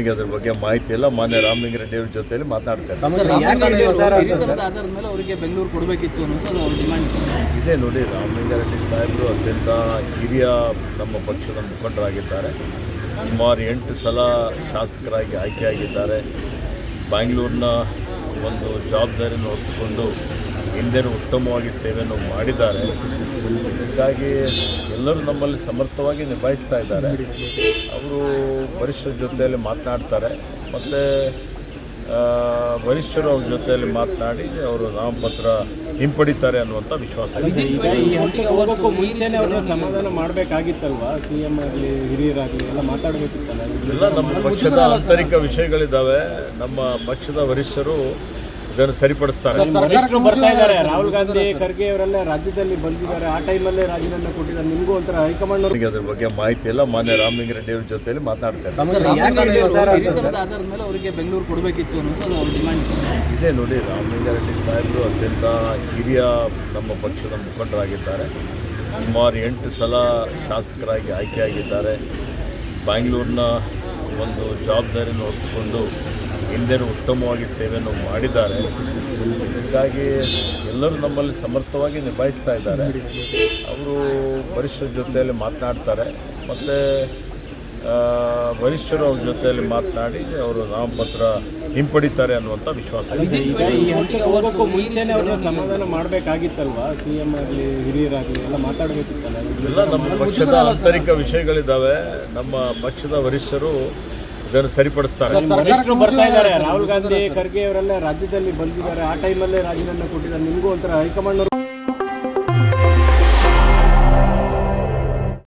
ಅದ್ರ ಬಗ್ಗೆ ಮಾಹಿತಿ ಇಲ್ಲ. ಮಾನ್ಯ ರಾಮಲಿಂಗಾರೆಡ್ಡಿ ಅವ್ರ ಜೊತೆಯಲ್ಲಿ ಮಾತನಾಡ್ತಾರೆ. ಇದೇ ನೋಡಿ, ರಾಮಲಿಂಗಾರೆಡ್ಡಿ ಸಾಹೇಬರು ಅತ್ಯಂತ ಹಿರಿಯ ನಮ್ಮ ಪಕ್ಷದ ಮುಖಂಡರಾಗಿದ್ದಾರೆ. ಸುಮಾರು 8 ಸಲ ಶಾಸಕರಾಗಿ ಆಯ್ಕೆಯಾಗಿದ್ದಾರೆ. ಬ್ಯಾಂಗ್ಳೂರಿನ ಒಂದು ಜವಾಬ್ದಾರಿಯನ್ನು ಹೊತ್ತುಕೊಂಡು ಹಿಂದೆನೂ ಉತ್ತಮವಾಗಿ ಸೇವೆಯನ್ನು ಮಾಡಿದ್ದಾರೆ. ಹೀಗಾಗಿ ಎಲ್ಲರೂ ನಮ್ಮಲ್ಲಿ ಸಮರ್ಥವಾಗಿ ನಿಭಾಯಿಸ್ತಾ ಇದ್ದಾರೆ. ಅವರು ವರಿಷ್ಠರ ಜೊತೆಯಲ್ಲಿ ಮಾತನಾಡ್ತಾರೆ ಮತ್ತು ವರಿಷ್ಠರು ಅವ್ರ ಜೊತೆಯಲ್ಲಿ ಮಾತನಾಡಿ ಅವರು ನಾಮಪತ್ರ ಹಿಂಪಡಿತಾರೆ ಅನ್ನುವಂಥ ವಿಶ್ವಾಸ ಇದೆ. ಮುಂಚೆನೇ ಅವ್ರನ್ನ ಸಮಾಧಾನ ಮಾಡಬೇಕಾಗಿತ್ತಲ್ವಾ? CM ಆಗಲಿ ಹಿರಿಯರಾಗಲಿ ಎಲ್ಲ ಮಾತಾಡಬೇಕಿತ್ತಲ್ಲ. ಎಲ್ಲ ನಮ್ಮ ಪಕ್ಷದ ಆಂತರಿಕ ವಿಷಯಗಳಿದ್ದಾವೆ. ನಮ್ಮ ಪಕ್ಷದ ವರಿಷ್ಠರು ಇದನ್ನು ಸರಿಪಡಿಸ್ತಾರೆ. ವರಿಷ್ಠರು ಬರ್ತಾ ಇದ್ದಾರೆ. ರಾಹುಲ್ ಗಾಂಧಿ, ಖರ್ಗೆ ಅವರೆಲ್ಲ ರಾಜ್ಯದಲ್ಲಿ ಬಂದಿದ್ದಾರೆ. ಆ ಟೈಮಲ್ಲೇ ರಾಜೀನಾಮೆ ಕೊಟ್ಟಿದ್ದಾರೆ. ನಿಮಗೂ ಒಂಥರ ಹೈಕಮಾಂಡ್ ಅವ್ರಿಗೆ ಅದ್ರ ಬಗ್ಗೆ ಮಾಹಿತಿ ಇಲ್ಲ. ಮಾನ್ಯ ರಾಮಲಿಂಗಾರೆಡ್ಡಿ ಅವ್ರ ಜೊತೆಯಲ್ಲಿ ಮಾತನಾಡ್ತಾರೆ. ಇದೇ ನೋಡಿ, ರಾಮಲಿಂಗಾರೆಡ್ಡಿ ಸಾಹೇಬರು ಅತ್ಯಂತ ಹಿರಿಯ ನಮ್ಮ ಪಕ್ಷದ ಮುಖಂಡರಾಗಿದ್ದಾರೆ. ಸುಮಾರು 8 ಸಲ ಶಾಸಕರಾಗಿ ಆಯ್ಕೆಯಾಗಿದ್ದಾರೆ. ಬ್ಯಾಂಗ್ಳೂರಿನ ಒಂದು ಜವಾಬ್ದಾರಿಯನ್ನು ಹೊತ್ತುಕೊಂಡು ಹಿಂದೆನೂ ಉತ್ತಮವಾಗಿ ಸೇವೆಯನ್ನು ಮಾಡಿದ್ದಾರೆ. ಹೀಗಾಗಿ ಎಲ್ಲರೂ ನಮ್ಮಲ್ಲಿ ಸಮರ್ಥವಾಗಿ ನಿಭಾಯಿಸ್ತಾ ಇದ್ದಾರೆ. ಅವರು ವರಿಷ್ಠರ ಜೊತೆಯಲ್ಲಿ ಮಾತನಾಡ್ತಾರೆ ಮತ್ತು ವರಿಷ್ಠರು ಅವ್ರ ಜೊತೆಯಲ್ಲಿ ಮಾತನಾಡಿ ಅವರು ನಾಮಪತ್ರ ಹಿಂಪಡಿತಾರೆ ಅನ್ನುವಂಥ ವಿಶ್ವಾಸ ಇದೆ. ಮುಂಚೆನೇ ಅವ್ರನ್ನ ಸಮಾಧಾನ ಮಾಡಬೇಕಾಗಿತ್ತಲ್ವಾ? CM ಆಗಲಿ ಹಿರಿಯರಾಗಲಿ ಎಲ್ಲ ಮಾತಾಡಬೇಕಿತ್ತಲ್ಲ. ಎಲ್ಲ ನಮ್ಮ ಪಕ್ಷದ ಆಂತರಿಕ ವಿಷಯಗಳಿದ್ದಾವೆ. ನಮ್ಮ ಪಕ್ಷದ ವರಿಷ್ಠರು ಇದನ್ನು ಸರಿಪಡಿಸ್ತಾರೆ. ವರಿಷ್ಠರು ಬರ್ತಾ ಇದ್ದಾರೆ. ರಾಹುಲ್ ಗಾಂಧಿ, ಖರ್ಗೆ ಅವರೆಲ್ಲ ರಾಜ್ಯದಲ್ಲಿ ಬಂದಿದ್ದಾರೆ. ಆ ಟೈಮಲ್ಲೇ ರಾಜೀನಾಮೆ ಕೊಟ್ಟಿದ್ದಾರೆ. ನಿಮಗೂ ಒಂಥರ ಹೈಕಮಾಂಡ್